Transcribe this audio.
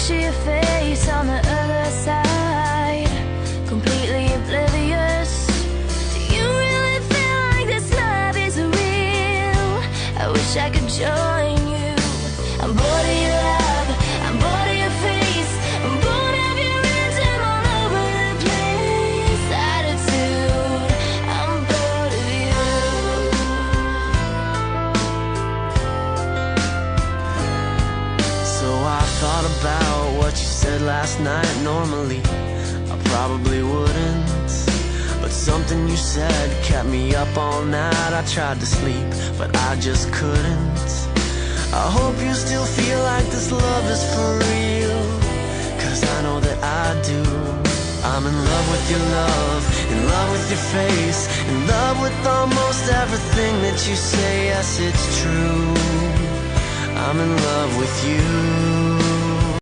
picture your face on the other side, completely oblivious. Do you really feel like this love is real? I wish I could join you. I'm bored of your love, I'm bored of your face, I'm bored of your rhythm all over the place. Attitude, I'm bored of you. So I thought about what you said last night. Normally I probably wouldn't, but something you said kept me up all night. I tried to sleep, but I just couldn't. I hope you still feel like this love is for real, 'cause I know that I do. I'm in love with your love, in love with your face, in love with almost everything that you say. Yes, it's true, I'm in love with you.